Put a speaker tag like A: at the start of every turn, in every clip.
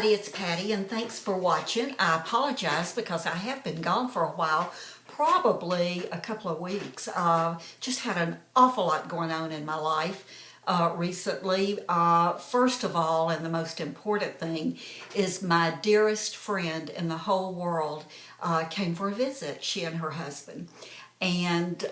A: everybody, it's Patty, and thanks for watching. I apologize because I have been gone for a while, probably a couple of weeks. Just had an awful lot going on in my life recently. First of all, and the most important thing, is my dearest friend in the whole world came for a visit, she and her husband. And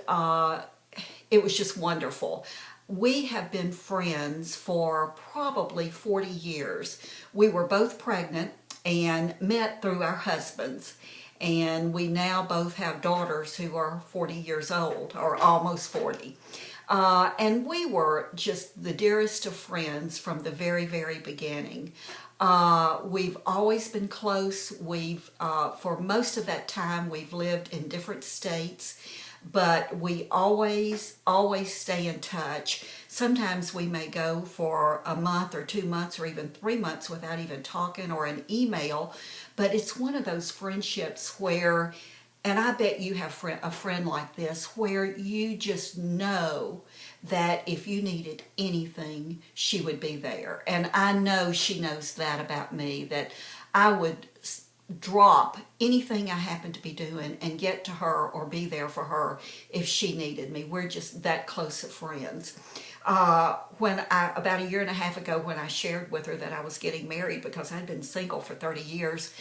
A: it was just wonderful. We have been friends for probably 40 years. We were both pregnant and met through our husbands. And we now both have daughters who are 40 years old, or almost 40. And we were just the dearest of friends from the very, very beginning. We've always been close. For most of that time, we've lived in different states. But we always stay in touch. Sometimes we may go for a month or 2 months or even 3 months without even talking or an email. But it's one of those friendships where, and I bet you have a friend like this, where you just know that if you needed anything, she would be there. And I know she knows that about me, that I would drop anything I happen to be doing and get to her or be there for her if she needed me. We're just that close of friends. About a year and a half ago, when I shared with her that I was getting married, because I'd been single for 30 years,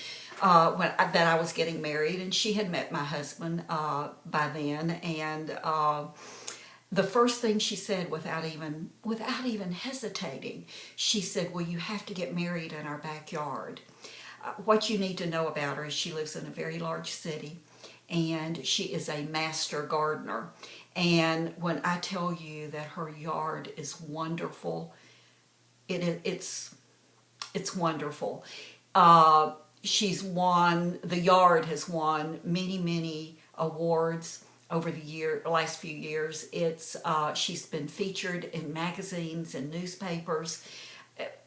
A: that I was getting married, and she had met my husband by then, and the first thing she said, without even hesitating, she said, "Well, you have to get married in our backyard." What you need to know about her is she lives in a very large city, and she is a master gardener. And when I tell you that her yard is wonderful, it's wonderful. The yard has won many awards over the last few years. She's been featured in magazines and newspapers.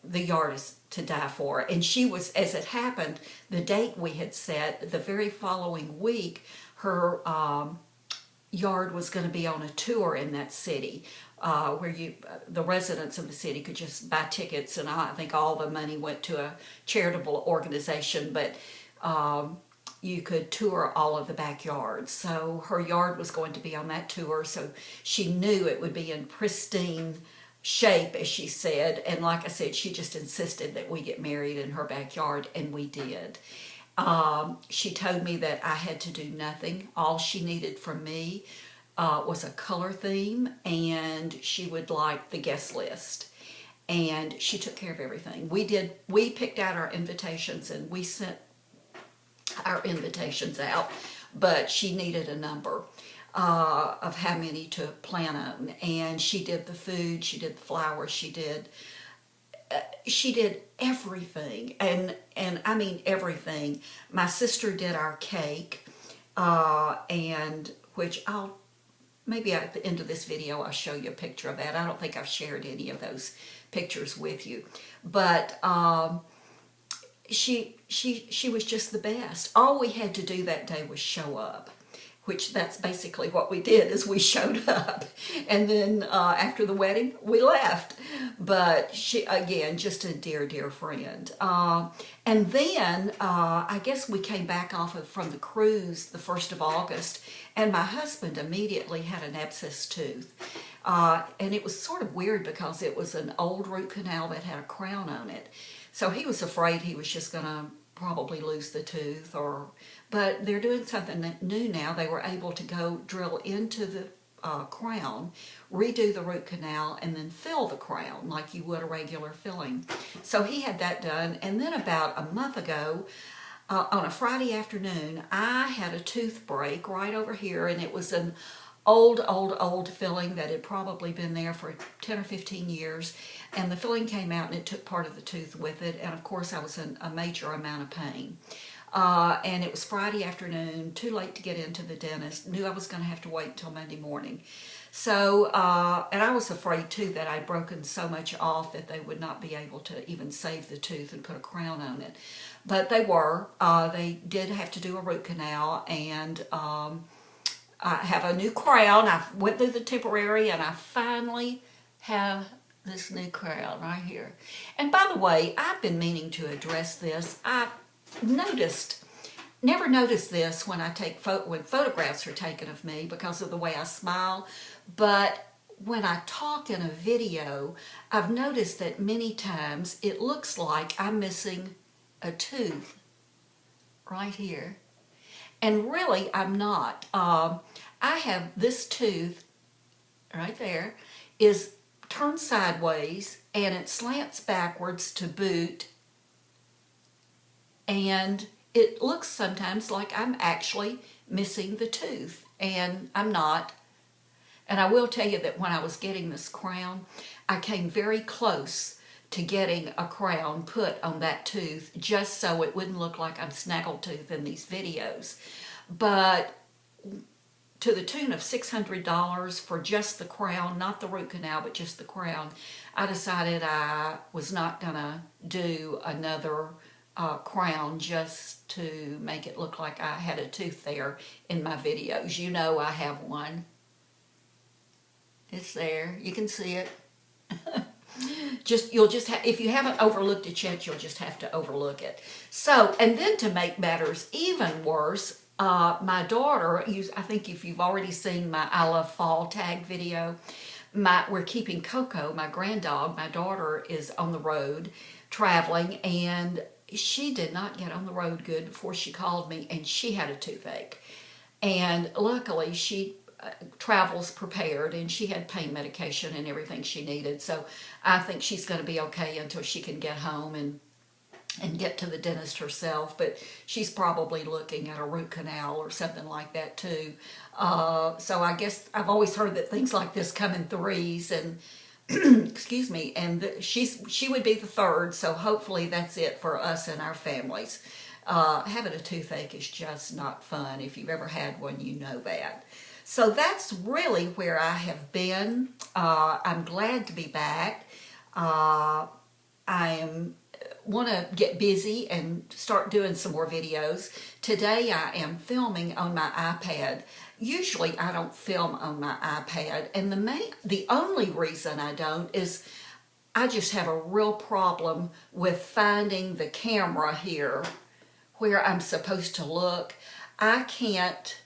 A: The yard is to die for. And she was, as it happened, the date we had set, the very following week, her yard was going to be on a tour in that city, where the residents of the city could just buy tickets, and I think all the money went to a charitable organization, but you could tour all of the backyards. So her yard was going to be on that tour, so she knew it would be in pristine shape, as she said. And like I said, she just insisted that we get married in her backyard, and we did. She told me that I had to do nothing. All she needed from me was a color theme, and she would like the guest list. And she took care of everything. We picked out our invitations, and we sent our invitations out, but she needed a number of how many to plan on. And she did the food, she did the flowers, she did everything, and I mean everything. My sister did our cake, and which maybe at the end of this video I'll show you a picture of that. I don't think I've shared any of those pictures with you, but she was just the best. All we had to do that day was show up, which that's basically what we did, is we showed up. And then after the wedding, we left. But she, again, just a dear friend. And then I guess we came back from the cruise the 1st of August, and my husband immediately had an abscess tooth. And it was sort of weird because it was an old root canal that had a crown on it. So he was afraid he was just going to probably lose the tooth, but they're doing something new now. They were able to go drill into the crown, redo the root canal, and then fill the crown like you would a regular filling. So he had that done. And then about a month ago, on a Friday afternoon, I had a tooth break right over here, and it was an old filling that had probably been there for 10 or 15 years, and the filling came out and it took part of the tooth with it, and of course I was in a major amount of pain. And it was Friday afternoon, too late to get into the dentist, knew I was going to have to wait until Monday morning. So, and I was afraid too that I'd broken so much off that they would not be able to even save the tooth and put a crown on it. But they did have to do a root canal, and I have a new crown. I went through the temporary, and I finally have this new crown right here. And by the way, I've been meaning to address this. I never noticed this when when photographs are taken of me because of the way I smile, but when I talk in a video, I've noticed that many times it looks like I'm missing a tooth right here. And really, I'm not. I have this tooth right there is turned sideways and it slants backwards to boot, and it looks sometimes like I'm actually missing the tooth, and I'm not. And I will tell you that when I was getting this crown, I came very close to getting a crown put on that tooth just so it wouldn't look like I'm snaggletooth in these videos. But to the tune of $600 for just the crown, not the root canal, but just the crown, I decided I was not gonna do another crown just to make it look like I had a tooth there in my videos. You know I have one. It's there. You can see it. You'll just have, if you haven't overlooked it yet, you'll just have to overlook it. So, and then to make matters even worse, my daughter, I think if you've already seen my I Love Fall tag video, we're keeping Coco, my granddog. My daughter is on the road traveling, and she did not get on the road good before she called me, and she had a toothache. And luckily, she travels prepared, and she had pain medication and everything she needed. So I think she's going to be okay until she can get home and get to the dentist herself, but she's probably looking at a root canal or something like that too. So I guess I've always heard that things like this come in threes, and excuse me, and she would be the third, so hopefully that's it for us and our families. Having a toothache is just not fun. If you've ever had one, you know that. So that's really where I have been. I'm glad to be back. I want to get busy and start doing some more videos. Today I am filming on my iPad. Usually I don't film on my iPad, and the only reason I don't is I just have a real problem with finding the camera here where I'm supposed to look. I can't.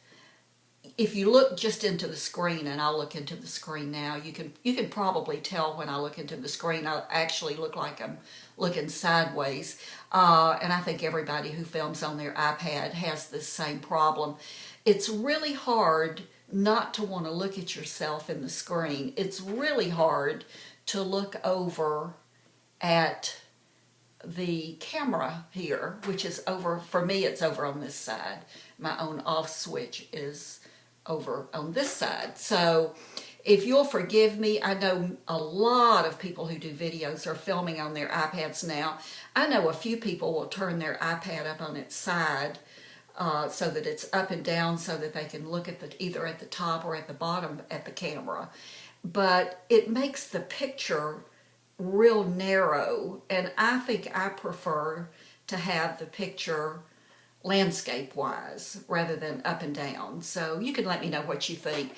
A: If you look just into the screen, and I'll look into the screen now, you can probably tell when I look into the screen, I actually look like I'm looking sideways. And I think everybody who films on their iPad has this same problem. It's really hard not to want to look at yourself in the screen. It's really hard to look over at the camera here, which is over, for me, it's over on this side. My on off switch is over on this side. So if you'll forgive me, I know a lot of people who do videos are filming on their iPads now. I know a few people will turn their iPad up on its side so that it's up and down so that they can look at either at the top or at the bottom at the camera. But it makes the picture real narrow, and I think I prefer to have the picture landscape-wise rather than up and down. So you can let me know what you think.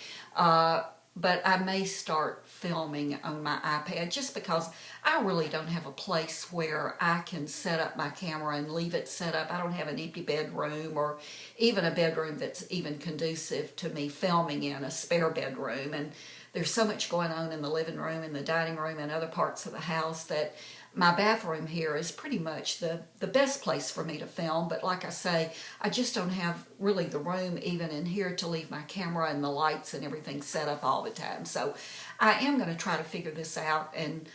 A: But I may start filming on my iPad just because I really don't have a place where I can set up my camera and leave it set up. I don't have an empty bedroom or even a bedroom that's even conducive to me filming in, a spare bedroom. And there's so much going on in the living room and the dining room and other parts of the house that my bathroom here is pretty much the best place for me to film. But like I say, I just don't have really the room even in here to leave my camera and the lights and everything set up all the time. So I am going to try to figure this out and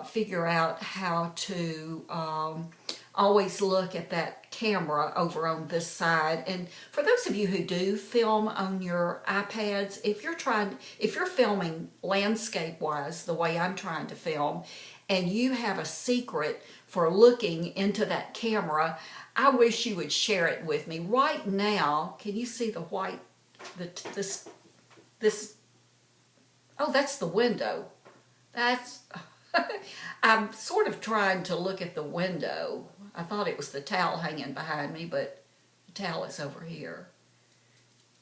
A: figure out how to always look at that camera over on this side. And for those of you who do film on your iPads, if you're filming landscape wise the way I'm trying to film, and you have a secret for looking into that camera, I wish you would share it with me. Right now, can you see the white, oh, that's the window. I'm sort of trying to look at the window. I thought it was the towel hanging behind me, but the towel is over here.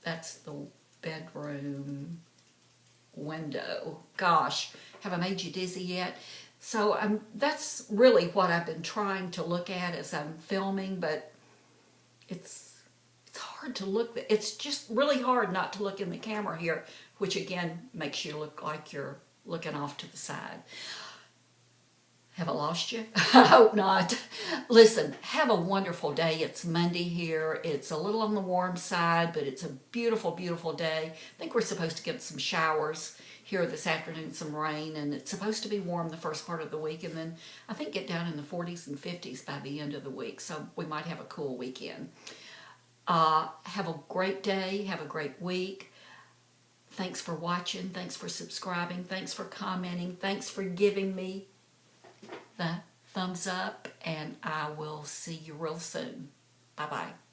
A: That's the bedroom window. Gosh, have I made you dizzy yet? So that's really what I've been trying to look at as I'm filming, but it's hard to look. It's just really hard not to look in the camera here, which again makes you look like you're looking off to the side. Have I lost you? I hope not. Listen, have a wonderful day. It's Monday here. It's a little on the warm side, but it's a beautiful, beautiful day. I think we're supposed to get some showers here this afternoon, some rain, and it's supposed to be warm the first part of the week, and then I think get down in the 40s and 50s by the end of the week, so we might have a cool weekend. Have a great day. Have a great week. Thanks for watching. Thanks for subscribing. Thanks for commenting. Thanks for giving me the thumbs up, and I will see you real soon. Bye-bye.